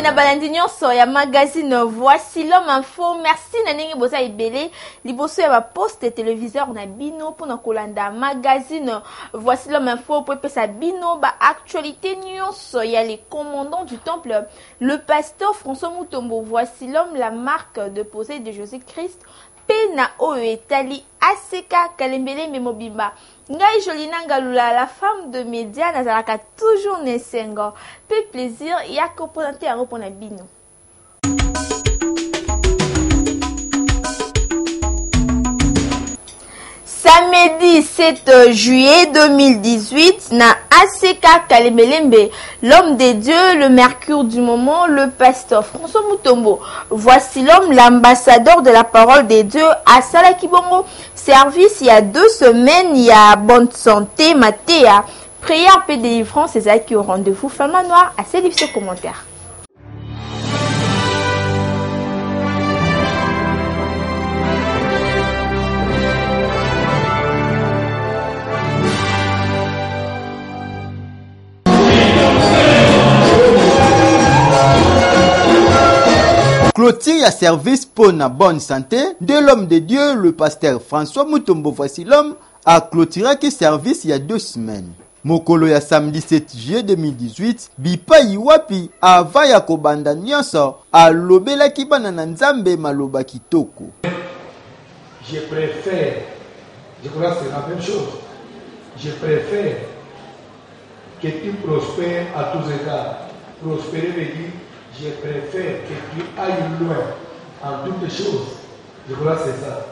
na balandi nyonso ya magazine Voici l'homme info. Merci na ndenge boza ibele liboso ya ba poste téléviseur na bino pona kolanda magazine Voici l'homme info po pesa bino ba actualité nyonso ya les commandants du temple, le pasteur François Mutombo. Voici l'homme, la marque de posée de Jésus-Christ. Pena oyo etali aseka kalembele memobimba. Ngai Jolina Ngalula, la femme de média nazalaka toujours nesengo. Peu plaisir ya koponante yango pona bino. Samedi 7 juillet 2018, na ACK Kalemelembe, l'homme de Dieu, le mercure du moment, le pasteur François Mutombo. Voici l'homme, l'ambassadeur de la parole de Dieu à Salakibongo. Service il y a 2 semaines, il y a bonne santé, Mathéa. Prière, paix, délivrance, c'est ça qui au rendez-vous. Femme noire, à ces livres commentaires. Clôture à service pour la bonne santé de l'homme de Dieu, le pasteur François Mutombo. Voici l'homme a clôturé qui service il y a 2 semaines. Mokolo ya samedi 7 juillet 2018, bipa iwapi ava ya kobanda nyonso alobela kibana na nzambe maloba kitoko. Je préfère, je crois que c'est la même chose, je préfère que tu prospères à tous égards. Prospérer veut dire je préfère que tu ailles loin en toutes choses. Je crois que c'est ça.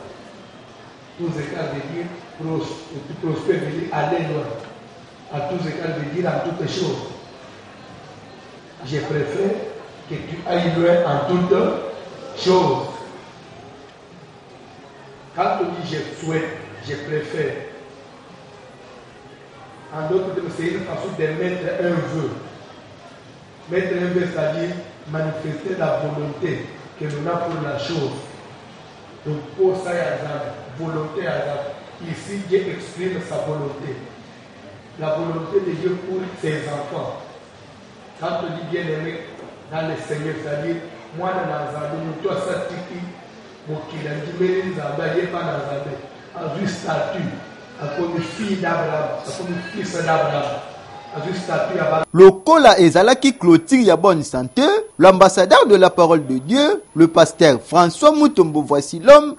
Tous égards veut dire tu prospères veut dire aller loin. À tous égards veut dire en toutes choses. Je préfère que tu ailles loin en toutes choses. Quand on dit je souhaite, je préfère, en d'autres termes, c'est une façon de mettre un vœu. Mettre un vœu, c'est-à-dire manifester la volonté que l'on a pour la chose. Donc, pour ça, il y a la volonté. Ici, Dieu exprime sa volonté. La volonté de Dieu pour ses enfants. Quand on dit bien aimé dans le Seigneur, c'est-à-dire, moi, dans la toi, ça tiki. Mokila ndimeli nzambe yepa na nzambe azwi statut akomi fille d'Abraham akomi fils d'Abraham azwi statut ya Lokola ezalaki clôture ya bonne santé, l'ambassadeur de la parole de Dieu, le pasteur François Mutombo. Voici l'homme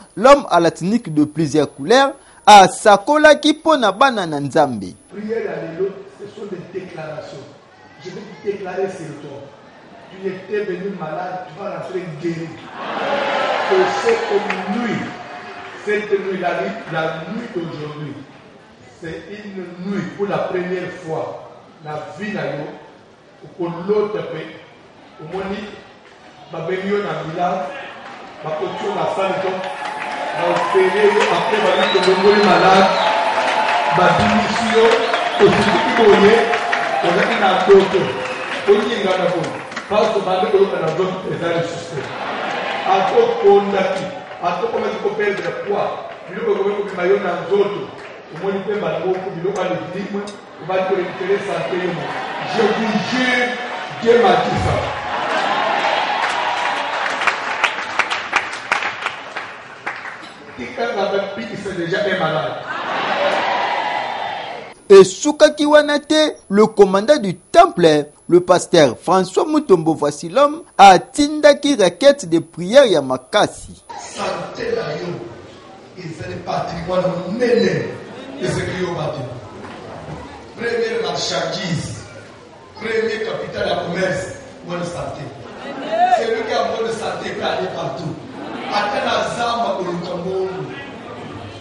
à la tunique de plusieurs couleurs, a sakola ki pona bana na nzambe. Prière à l'élo, ce sont des déclarations. Je vais te déclarer sur toi. Tu étais venu malade, tu vas rentrer guéri. Que cette nuit, la nuit d'aujourd'hui, c'est une nuit pour la première fois. La vie n'a eu, pour l'autre pays, au moins, ma bénion à Milan, ma couture à Santon, ma opéré, après ma vie de l'homme malade, ma démission, au Sud-Ouest, on a une adoption, on y est dans la bonne. Parce que ma vie de l'homme est dans le système. Ako kondaki, ako kama tu perdre poids, biloko ko ko mayo na nzoto, umoni pe bango ko biloko ale dimwe, ko ba ko récupérer santé yo. Je vous jure, Dieu m'a dit ça. Quelqu'un avec qui c'est déjà un malade. Et Soukaki Wanate, le commandant du temple, le pasteur François Mutombo. Voici l'homme a tindaki requête de prière ya makasi. Santé la yo, c'est le patrimoine mêlé de ce que yo bâti. Première marchandise, premier capital à commerce, bonne santé. Celui qui a bonne santé peut aller partout. Atteindre la zamba pour le Congo.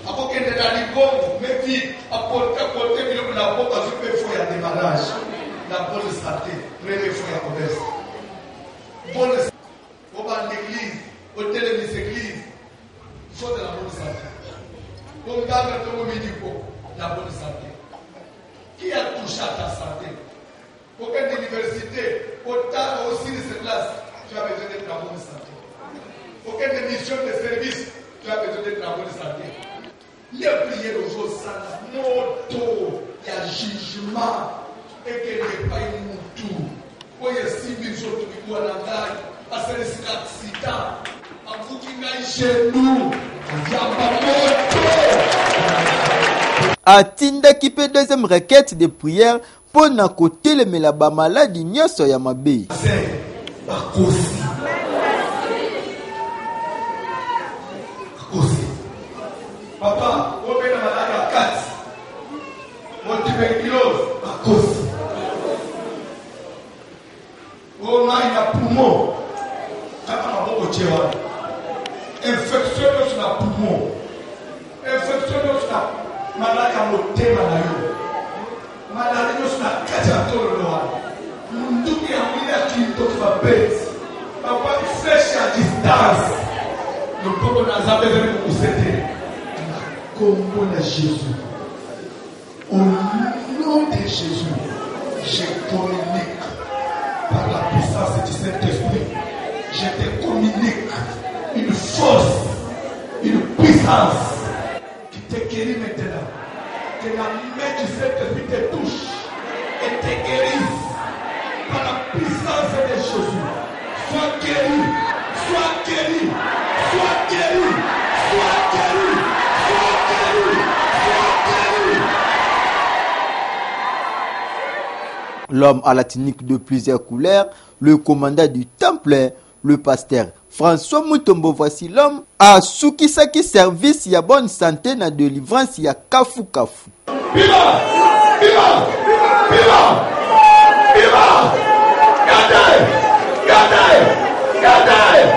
Après que dans les bombes, mes filles, apporter la bombe à ce que il faut y a démarrage. La bonne santé, première fois à commerce. Bonne santé. On va à l'église, au télé des églises, il faut de la bonne santé. Donc, dans le médical, la bonne santé. Qui a touché à ta santé? Aucune université, autant aussi de cette classe, tu as besoin d'être en bonne santé. Aucune mission de service, tu as besoin d'être en bonne santé. Les prières aux autres, ça moto, il y a jugement, et que n'est pas une moutou. oyo esimbi nzoto mikuwa na ngai asalesika aksida avuki ngai genu yamba moto. atindaki mpe deuxième requête de prière mpo na kotelemela bamaladi nyonso ya mabe. Bakosi papa obena maladi ya kati motuberculose bakosi omai na poumon kaka maboko tie wana infection nyonso na poumon infection nyonso na maladi ya motema na yo maladi nyonso na kati ya tololo wana munduki ya mwili ya kintoki babeti bakwaki fleshe ya distance lopoko na nzambe ezali kokusete na kombo na Jésus. Au nom de Jésus, je communique par la puissance du Saint-Esprit. Je te communique une force, une puissance qui te guérit maintenant. Que la main du Saint-Esprit te touche et te guérisse par la puissance de Jésus. Sois guéri, sois guéri, sois guéri, sois guéri, sois guéri, sois guéri. L'homme à la tunique de plusieurs couleurs, le commandant du temple, le pasteur François Mutombo, voici l'homme, a soukisaki service ya bonne santé na délivrance ya kafu kafu. Viva! Viva! Viva! Viva! Gardez! Gardez! Gardez!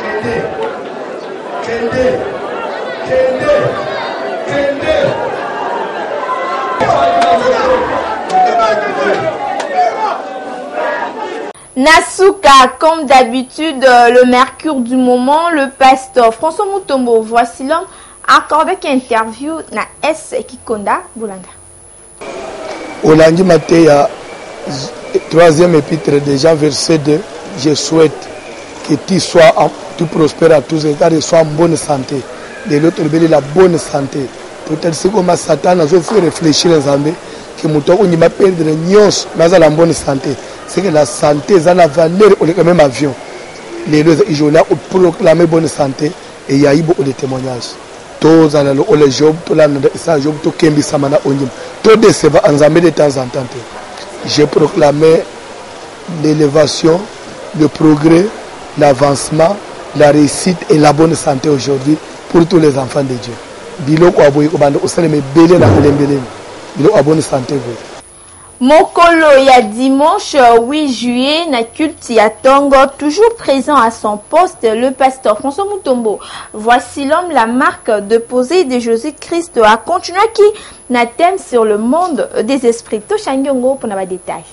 Kende! Kende! Kende! Nasuka, comme d'habitude, le mercure du moment, le pasteur François Mutombo, voici l'homme, accordé une interview na S. Kikonda Boulanda. Olandi Matéa, 3e épître de Jean, verset 2, je souhaite que tu sois, tu prospères à tous égards et sois en bonne santé. De l'autre côté, la bonne santé. Peut-être que comme Satan a fait réfléchir les Zambé, que mon tour on y m'a perdre nyos, mais à la bonne santé. C'est que la santé, ça la valeur, on est quand même avion. Les deux jours là, on proclame bonne santé et il y a eu beaucoup de témoignages. Tous les jobs, tous les jobs, tous les samana onyim, tous les séva en Zambé de temps en temps. J'ai proclamé l'élévation, le progrès, l'avancement, la réussite et la bonne santé aujourd'hui pour tous les enfants de Dieu. Biloko aboyi kobanda osaleme belé na belembele. Biloko abonne santé vous. Mokolo ya dimanche 8 juillet na culte ya Tongo, toujours présent à son poste, le pasteur François Mutombo. Voici l'homme, la marque déposée de Jésus-Christ a continué qui na thème sur le monde des esprits. Toshangiongo pour na détail.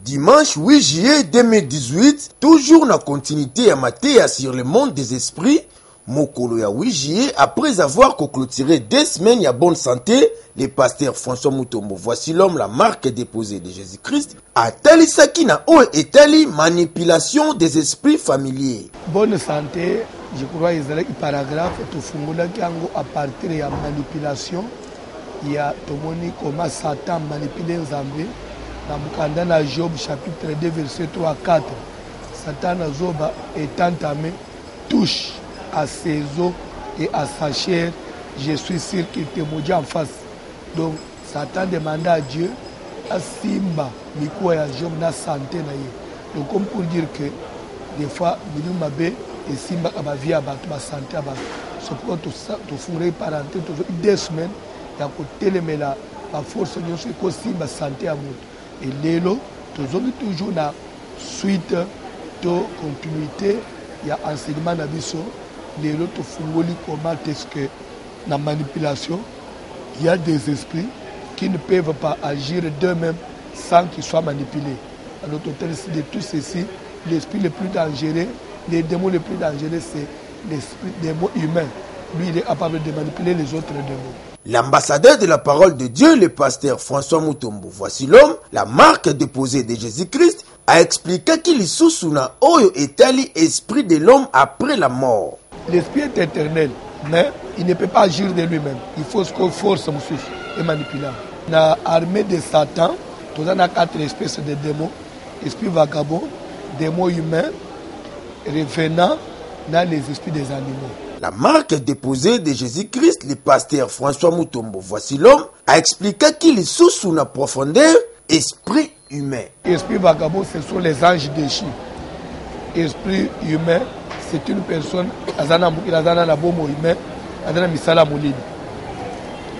Dimanche 8 juillet 2018, toujours na continuité à Matéa sur le monde des esprits. Mokolo ya 8 juillet, après avoir clôturé 2 semaines à bonne santé, le pasteur François Mutombo, voici l'homme, la marque déposée de Jésus-Christ, a talisaki na o etali manipulation des esprits familiers. Bonne santé, je crois qu'il y a un paragraphe, tout fungula kiango à partir de la manipulation, il y a tout le monde comment Satan manipule Nzambe, dans Mukanda na Job chapitre 2 verset 3 à 4, Satan a zoba est entamé, touche à ses os et à sa chair, je suis sûr qu'il te maudit en face. Donc, Satan demande à Dieu à Simba, Mikoua ya Job na santé na ye. Donc, comme pour dire que des fois, Bidou Mabé et Simba a vie à battre, santé à battre. C'est pourquoi tu ferais parenté, tu 2 semaines, il y a côté la force de Dieu, c'est Simba santé à mout. Et l'élo, tu as toujours la suite de continuité, il y a enseignement à Bisso. Les autres fungoli comment est-ce que la manipulation, il y a des esprits qui ne peuvent pas agir d'eux-mêmes sans qu'ils soient manipulés. Alors, au total de tout ceci, l'esprit le plus dangereux, les démons les plus dangereux, c'est l'esprit des mots humains. Lui, il est capable de manipuler les autres démons. L'ambassadeur de la parole de Dieu, le pasteur François Mutombo, voici l'homme, la marque déposée de Jésus-Christ, a expliqué qu'il est sous na oyo etali esprit de l'homme après la mort. L'esprit est éternel, mais il ne peut pas agir de lui-même. Il faut qu'on force et manipuler. La armée de Satan, nous avons 4 espèces de démons, esprit vagabond, démons humains, revenant dans les esprits des animaux. La marque déposée de Jésus-Christ, le pasteur François Mutombo, voici l'homme, a expliqué qu'il est sous la profondeur, esprit humain. Esprit vagabond, ce sont les anges déchus. Esprit humain, c'est une personne, azana bomo humain, azana misala molini.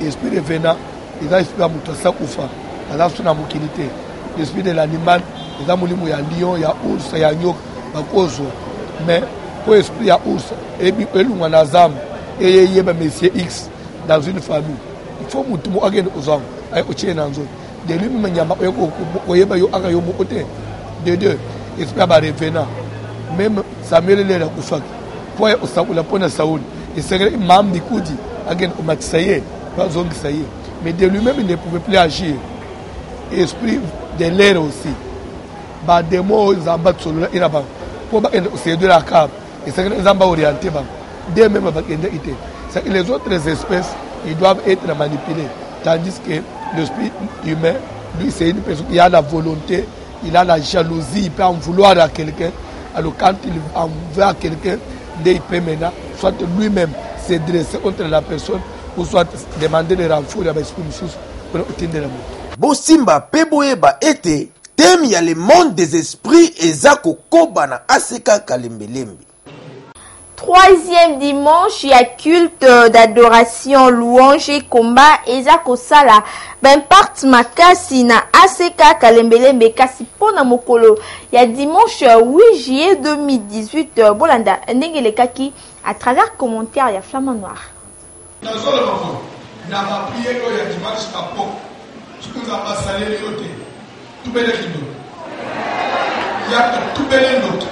Esprit revenant, il a esprit amutasa kufa, azana suna mukilite. L'esprit de l'animal, il a moulimu ya lion, ya ours, ya nyok, bakozo. Mais pour esprit ya ours, et puis il y a un azam, et il y a un monsieur X dans une famille. Il faut mutumo again aux hommes, ay oche dans zone. De lui même nyamba oyeba yo aka yo mokote. De deux, esprit ba revenant. Même Samuel le kufaki. Pour osakula pona Saoul. Et c'est imam dikoudi again o matisaye, pas zongi saye. Mais de lui-même il ne pouvait plus agir. Esprit de l'air aussi. Ba démon zamba tsolo ina ba. Pour ba c'est de la cave. Et c'est que zamba orienté ba. De même ba kende ité. C'est que les autres espèces ils doivent être manipulés. Tandis que l'esprit humain, lui, c'est une personne qui a la volonté, il a la jalousie, il peut en vouloir à quelqu'un. Alors quand il en veut à quelqu'un, il peut maintenant, soit lui-même se dresser contre la personne, ou soit demander des renforts à l'esprit pour obtenir l'amour. Bosimba Peboeba était, thème y a le monde des esprits et Zako Kobana Aseka Kalembelembe. 3e dimanche, il y a culte d'adoration, louange et combat. Ezako sala, ben part makasi na ACK Kalembelembe kasi pona mokolo. Il y a dimanche 8 juillet 2018, Bolanda, ndenge kaki à travers commentaire, il y a Flamand Noir. Dans le moment, il y a ma prière, il y a dimanche à Pau. Ce que nous avons salé les autres, tout bel et il y a tout bel et l'autre.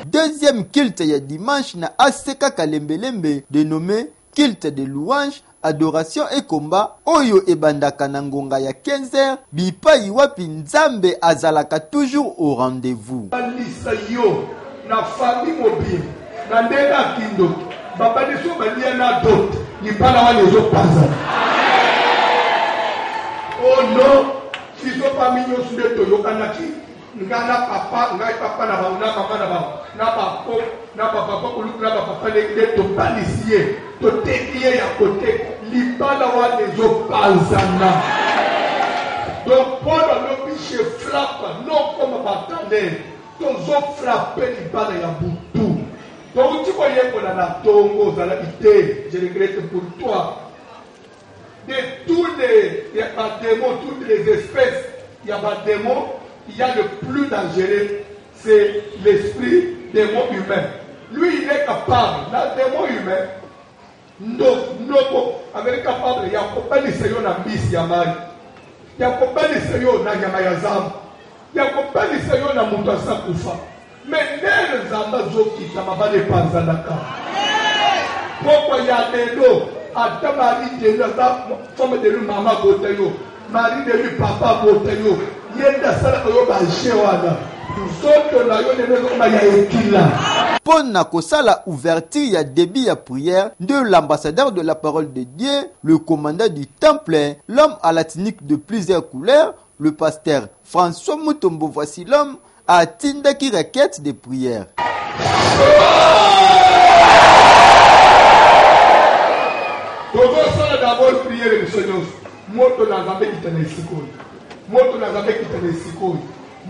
Deuxième culte ya dimanche na ACK Kalembelembe dénommé culte de louange, adoration et combat oyo ebandaka na ngonga ya 15h bipai wapi nzambe azalaka toujours au rendez-vous. Alisa yo na famille mobile na ndena kindo baba deso balia na dot ni bana wana zo panza. Oh non, si so famille yo sunde to yo kanaki ngana papa ngai papa na ba na mama na ba na papa na papa ko lu na papa le to palisie to tekie ya côté libala wa les opazana donc pendant le biche frappe non comme bataille to zo frapper libala ya butu donc tu voyais qu'on a la tongo za la ité je regrette pour toi de tous les il y a pas démons toutes les espèces il y a pas démons. Il y a le plus dangereux, c'est l'esprit démon humain. Lui, il est capable, le démon humain, avec capable, il y a combien de séjours dans bis Yamari, il y a combien de séjours dans Yamayazam, il y a combien de séjours dans Moutassa Koufa. Mais les Amazons qui ne sont pas des Panzanaka. Pourquoi il y a des lots, à Tamari, il y a des femmes de maman Botayo, Marie de lui, papa Botayo. Pona kosala ouverture ya débit ya prière de l'ambassadeur de la parole de Dieu, le commandant du temple, l'homme à la tunique de plusieurs couleurs, le pasteur François Mutombo, voici l'homme, a tindaki requête de prière. D'abord prière le Seigneur. Moto na zambe kitana sikoi. Moto na zambe kitana sikoi.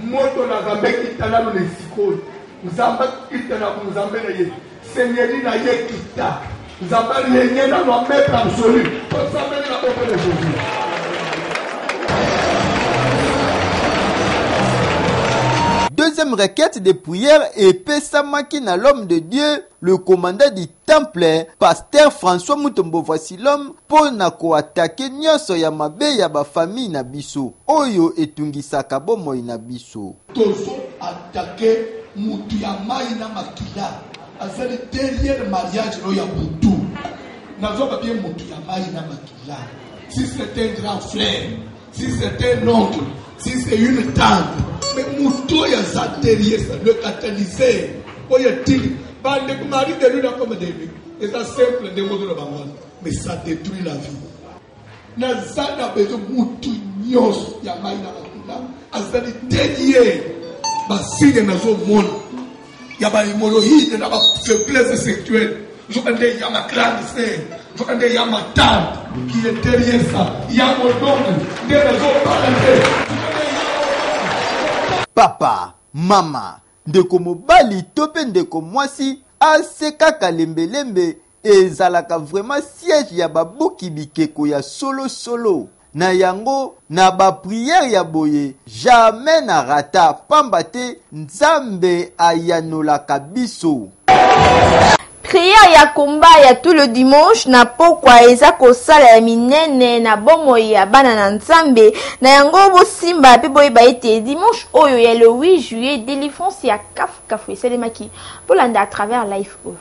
Moto na zambe kitana no sikoi. Nzamba kitana ku nzambe na ye. Seigneur na ye kita. Nzamba lenye na no maître absolu. Nzambe na ko na Jésus. Deuxième requête de prière et Pesamaki na l'homme de Dieu, le commandant du temple, pasteur François Mutombo, voici l'homme, pour na ko attaquer nyoso ya mabe ya ba famille na biso. Oyo etungisaka bomoi na biso. Tozo attaquer mutu ya mai na makila. Azali derrière mariage no ya butu. Nazo ba bien mutu ya mai na makila. Si c'est un grand frère, si c'est un oncle, si c'est une tante, mais mouton ya za derrière ça, le catalyseur. Oye tili, bande kumari de lui na comme de lui. Et ça simple de mots de bangon, mais ça détruit la vie. Nazana besoin mutu nyos ya maina bakula. Azali dédié. Basigne nazo monde. Ya ba hémorroïde na ba faiblesse sexuelle. Je connais il y a ma grande sœur. Je connais il y a ma tante qui est derrière ça. Il y a mon oncle. Des maisons parentales. Papa, mama, ndeko mobali tope ndeko mwasi aseka kalembelembe ezalaka vraiment siège ya babuki bikeko ya solo na yango na ba prière ya boye jamais na rata pamba te nzambe ayanolaka biso. Prière ya komba ya tout le dimanche na pokwa eza kosala ya minene na bomo ya bana na nzambe na yango bosimba pe boyeba ete dimanche oyo ya le 8 juillet délivrance ya kafu esalemaki polanda à travers life oyo.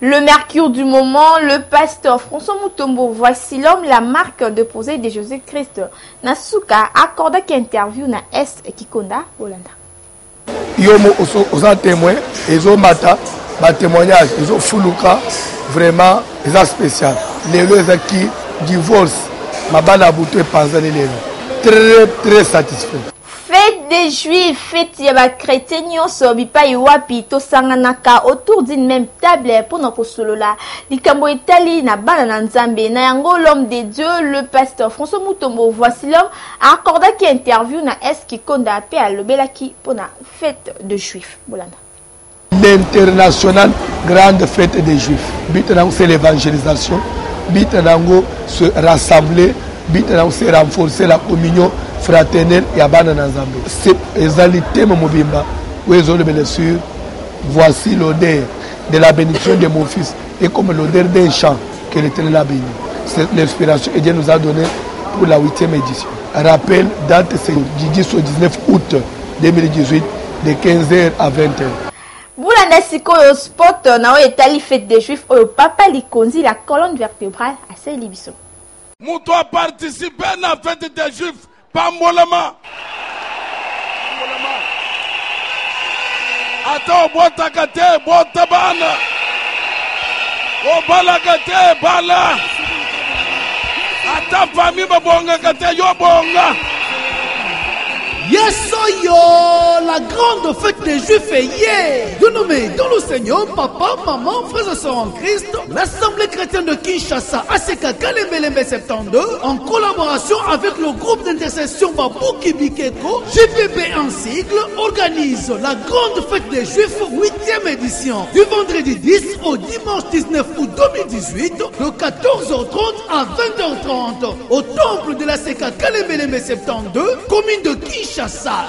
Le mercure du moment, le pasteur François Mutombo, voici l'homme, la marque de posée de Jésus-Christ. Nasuka accorda qui interview na S Kikonda Holanda. Yomo aux témoins, ils ont mata, ma témoignage, ils ont fuluka, vraiment, ils ont spécial. Les lois qui divorce, ma bana boutou panzani les très très satisfait. Fête des Juifs, fête ya chrétiens nyonso bipai wapi tosanganaka autour d'une même table pour nos kosolola. Likambo etali na bana na nzambe na yango l'homme de Dieu, le pasteur François Mutombo, voici l'homme accorda qui interview na S Kikonda pe alobelaki pour na fête de Juifs. Bolanda. l'internationale grande fête des Juifs. But c'est l'évangélisation. But se rassembler. But c'est renforcer la communion fraternelle et abana Nzambe. C'est exalité Mobimba. Oui, bien sûr. Voici l'odeur de la bénédiction de mon fils. Et comme l'odeur d'un chant que l'Éternel a béni. C'est l'inspiration que Dieu nous a donnée pour la 8e édition. Rappel, date c'est du 10 au 19 août 2018 de 15h à 20h. Boulanda sikoyo sport na etali fête des Juifs au papa likonzi la colonne vertébrale à Saint-Libiso. Mouto a participé à la fête des Juifs, Pambolama. Attends, botakate, botabana. Obalakate, bala. Attends, famille, babonga kate, yobonga. Yes, yo, la grande fête des Juifs est hier. Dieu nommé dans le Seigneur, papa, maman, frères et sœurs en Christ, l'Assemblée chrétienne de Kinshasa, ACK Kalembelembe 72, en collaboration avec le groupe d'intercession Babouki Bikeko, GPB en sigle, organise la grande fête des Juifs 8e édition du vendredi 10 au dimanche 19 août 2018 de 14h30 à 20h30 au temple de l'ACK Kalembelembe 72, commune de Kinshasa.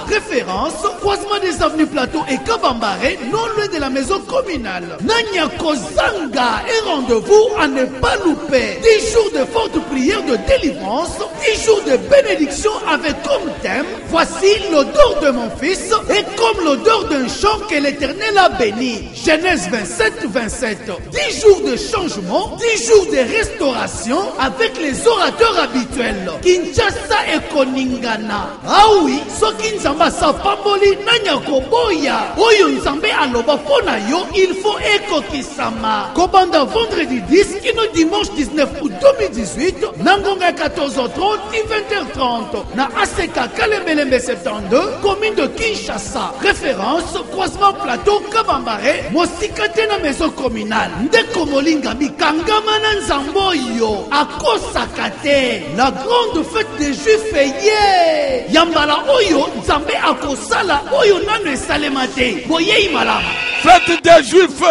Référence, croisement des avenues Plateau et Kabambare, non loin de la maison communale. Nanya Kozanga et rendez-vous à ne pas louper. 10 jours de forte prière de délivrance, 10 jours de bénédiction avec comme thème, voici l'odeur de mon fils et comme l'odeur d'un champ que l'Éternel a béni. Genèse 27, 27. 10 jours de changement, 10 jours de restauration avec les orateurs habituels. Kinshasa et Koningana. Ah oui, soki nzambe asapamboli nanya koboya oyo nzambe aloba pona yo il faut ekokisama kobanda vendredi 10 kino dimanche 19 août 2018 na ngonga 14h30 et 20h30 na ACK Kalembelembe 72 commune de Kinshasa. Référence croisement Plateau Kabambare mosika te na maison communale ndeko molinga mikangama na nzambe oyo akosaka te. La grande fête des Juifs est yambala oyo nzambe akosala oyo nano esalema te boyei malama. Fête des Juifs.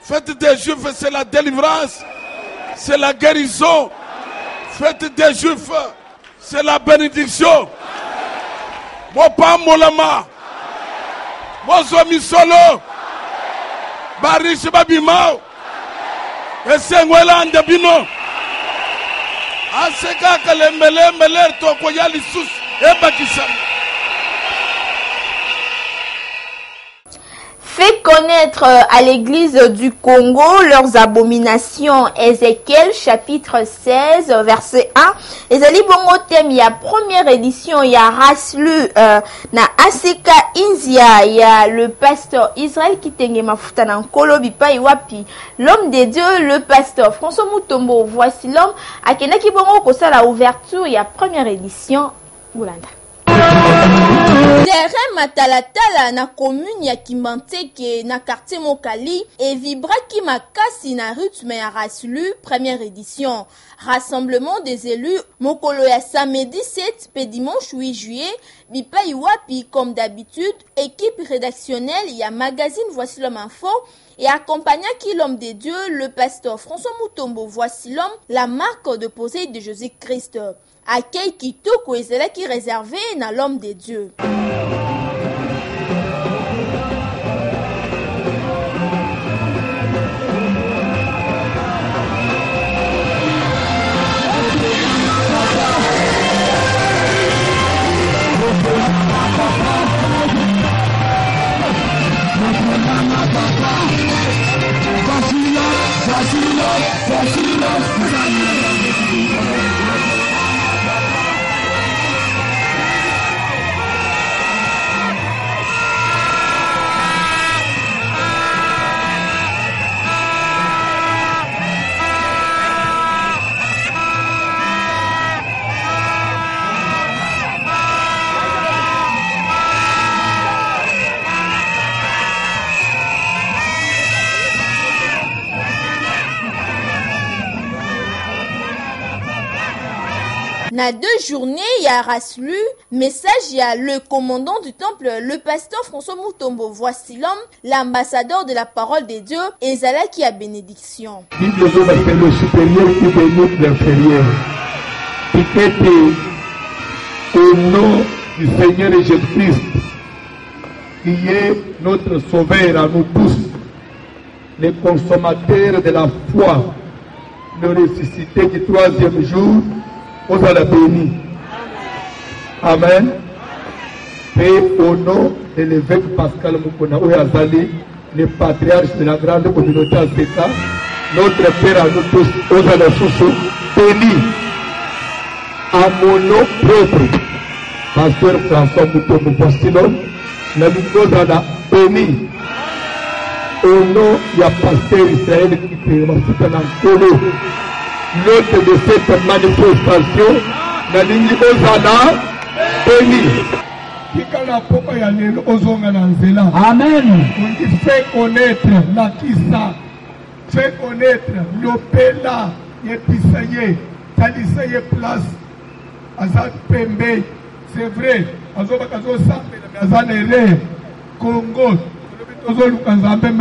Fête des Juifs, c'est la délivrance, c'est la guérison. Fête des Juifs, c'est la bénédiction. Bopa molama, bozo misolo, barishi babimao, esengwela andebino. Aseka kalembelembe lerto koyali sus ebakisa. Fait connaître à l'église du Congo leurs abominations. Ézéchiel chapitre 16 verset 1. Ezali bongo thème ya première édition ya Raslu na ACK Inzia ya le pasteur Israël Kitenge Mafuta na Nkolo Bipai wapi l'homme de Dieu le pasteur François Mutombo. Voici l'homme akendaki bongo kosala ouverture ya première édition Boulanda. Terrain matalatala na commune ya Kimbanteke na quartier Mokali et vibraki makasi na rythme ya Raslu première édition. Rassemblement des élus mokolo ya samedi 7 pe dimanche 8 juillet bipai wapi comme d'habitude équipe rédactionnelle ya magazine Voici l'homme info et accompagnaki l'homme de Dieu le pasteur François Mutombo. Voici l'homme, la marque de posée de Jésus-Christ. Accueil kitoko ezalaki réservé na l'homme de Dieu. Na 2 journées, il y a Raslu, message, il y a le commandant du temple, le pasteur François Mutombo. Voici l'homme, l'ambassadeur de la parole de Dieu, et Zala qui a bénédiction. Le supérieur qui bénit l'inférieur. Au nom du Seigneur Jésus-Christ, qui est notre sauveur à nous tous, les consommateurs de la foi, le ressuscité du 3e jour, aux à la béni. Amen. Et au nom de l'évêque Pascal Mukona Oyazali, le patriarche de la grande communauté Azeka, notre Père à nous tous, aux à la chouchou, béni à mon nom propre, Pasteur François Mutombo Voici-l'homme, la victoire à la béni. Au nom il y a Pasteur Israël qui fait ma foute en colo. L'autre de cette manifestation, la ligne Ozana, béni. Amen. On dit fait connaître la Kissa, fait connaître l'Opela, Yepisaye, Talisaye Place, Azad Pembe, c'est vrai, Azoba Kazo Sambe, Azanere, Congo, Tozo Lukanzambe,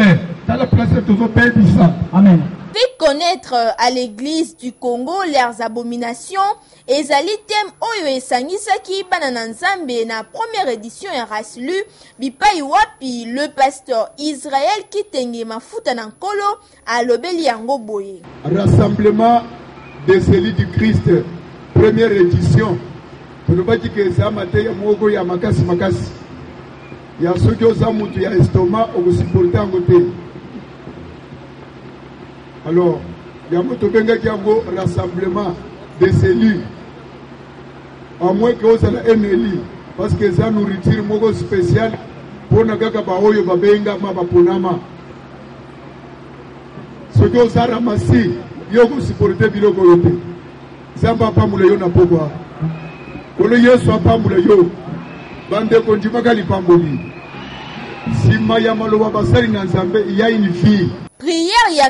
dans la place de Tozo Bébisa. Amen. Fait connaître à l'église du Congo leurs abominations et zalitem oyo esangisaki bana na Nzambe na première édition ya Raslu bipai wapi le pasteur Israël Kitenge mafuta na nkolo alobeli yango boye. Rassemblement des élus du Christ, première édition. Tunobaki ke za mate ya mogo ya makasi makasi. Ya soki oza mutu ya estomac okusupporter yango te. Alors, il y a un rassemblement des élus. À moins que vous ayez un élu. Parce que ça nous retire un spécial pour nous faire un ce que vous avez ramassé, vous supportez le côté. Ça ne va pas mouler na pouvoir. Quand le soit pas mouler, bande konjima kali pamboli. Si maya maloba basali na Nzambe, il y a une fille. Prière ya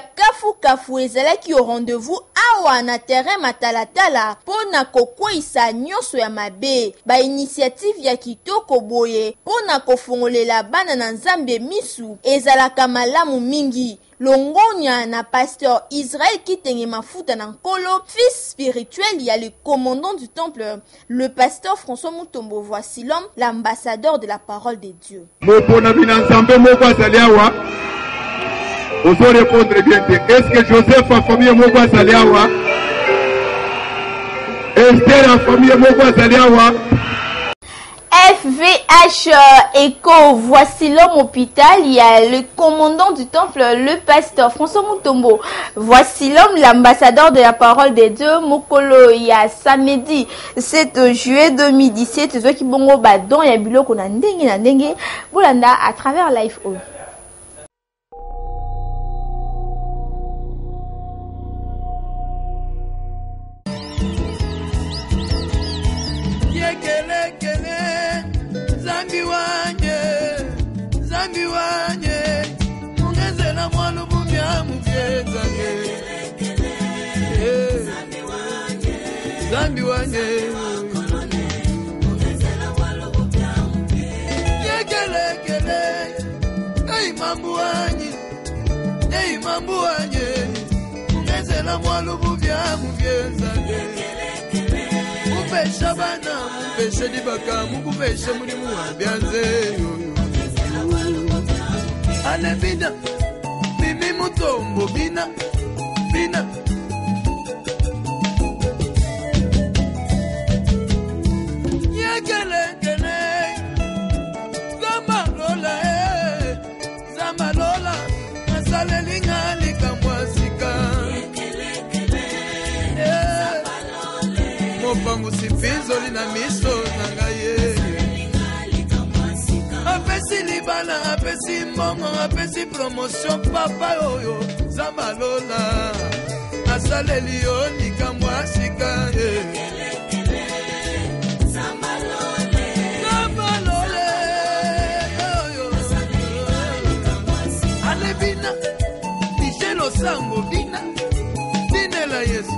kafu ezalaki au rendez-vous awa na terrain matalatala pona kokwisa nyonso ya mabe ba initiative ya kitoko boye pona kofongolela bana na Nzambe misu ezalaka malamu mingi. Longonya na pasteur Israël Kitenge mafuta na nkolo, fils spirituel, il y a le commandant du temple, le pasteur François Mutombo. Voici l'homme, l'ambassadeur de la parole de Dieu. Vous allez répondre bien. Est-ce que Joseph a famille Mogwa Zaliawa? Esther a famille Mogwa Zaliawa? FVH Echo, voici l'homme hôpital, il y a le commandant du temple, le pasteur François Mutombo. Voici l'homme, l'ambassadeur de la parole de Dieu, Mokolo, il y a samedi 7 juillet 2017, ce qui bongo badon, il y a bilo qu'on a ndenge, boulanda à travers Life O. Zambi wanye ungezela mwalu bubya mugezanye Zambi wanye ungezela mwalu bubya mugezanye Ei mambu wanye ungezela mwalu bubya mugezanye Mupesha bana mupesha dibaka mukupesha mulimu wabyanze Ale bina, mimi Mutombo bina. Yekelekele, zamba lola, asale lingali kamwasika. Mopangu sifizo lina miso nangaye. Apesi libala, apesi mbongo, apesi promotion papa oyo Zambalola asaleli yo nikamwasika Zambalole oyo ale bina Michelo Sango bina Dinela Yesu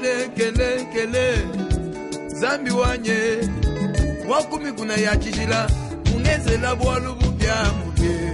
kele zambi wanye wakumi kuna ya chijila ungezela bwalu bubya mube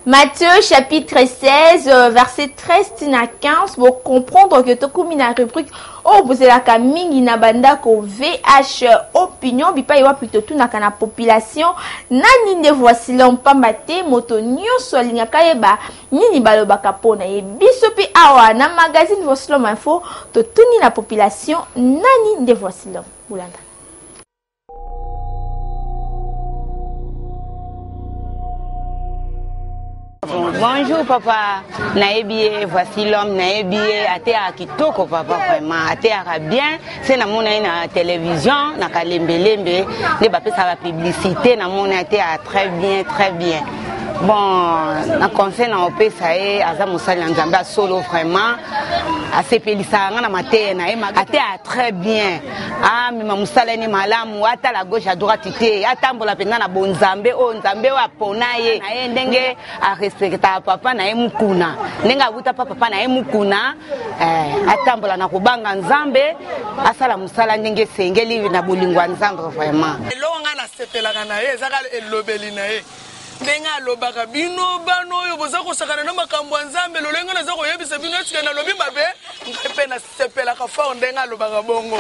Matthieu chapitre 16, verset 13 à 15, pour comprendre que tokumi na rubrique oh vous la mingi na banda ko VH opinion bipa iwa plutôt tout na kana population nani ne voici l'ompamba te moto nyonso alingaka yeba nini balobaka pona ye biso pi awa na magazine voici l'homme info to tuni na population nani ne voici l'homme Boulanda. Bonjour papa, naebiye voici l'homme, naebiye ate a kitoko papa vraiment, ate a bien, c'est na mona na télévision, na kalembelembe, ne ba pesa la publicité na mona ate a très bien. Bon, na conseil na opesa e aza musali nzambe solo vraiment, asepelisa nga na mate na e ate a très bien. Ah mima musala ni malamu ata la gauche à droite te, atambola pena na bonzambe o nzambe wa pona ye, na ye ndenge a respecta papa na ye mukuna. Ndenge abuta papa na ye mukuna, atambola na kubanga nzambe, asala musala ndenge sengeli na bolingwa nzambe vraiment. Elonga na sepelaka na ye, ezaka elobeli na ye. Ndenga lobaka bino bano oyo boza kosakana na makambo ya nzambe lolenga naza koyebisa bino esike na lobi mabe mpe na sepelaka fa ndenga lobaka bongo.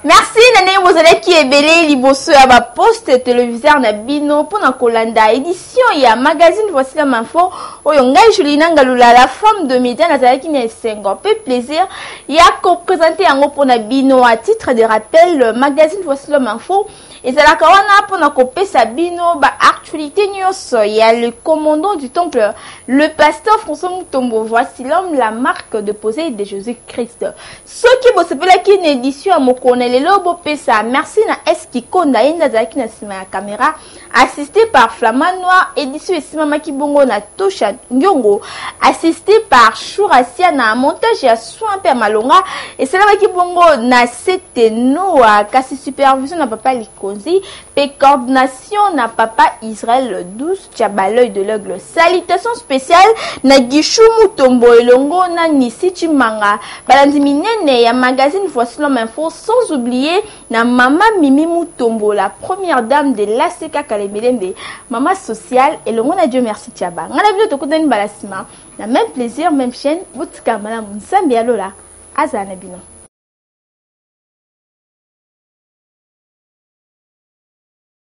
Merci nane bozale ki ebele liboso ya ba poste téléviseur na bino pona kolanda édition ya magazine voici l'homme info oyo ngai Julina Ngalula la femme de média nazalaki na esengo pe plaisir ya ko présenter yango pona bino à titre de rappel le magazine voici l'homme info ezalaka wana pona kopesa bino ba actualité nyonso ya le commandant du temple le pasteur François Mutombo voici l'homme la marque de posée de Jésus-Christ soki bosepelaki une édition ya mokone lelo bopesa merci na Eski Konda yenda zaki na sima ya caméra assisté par Flamand Noir édition esima makibongo na Tosha Nyongo assisté par Chourasia na montage ya soin pe malonga et cela makibongo na Sete Noa kasi supervision na papa Likonzi pe coordination na papa Israël 12 Tchabaleuil de l'Aigle salutation spéciale na Gishu Mutombo elongo na Nisi Chimanga balandi minene ya magazine voici l'homme info sans oublier na Mama Mimi Mutombo, la première dame de l'ACK Kalemelembe, maman sociale, et le monde à Dieu merci Tiaba. On a vu de côté de Balasima, la même plaisir, même chaîne, Boutika Malam, Nsambi Alola, Azanabino.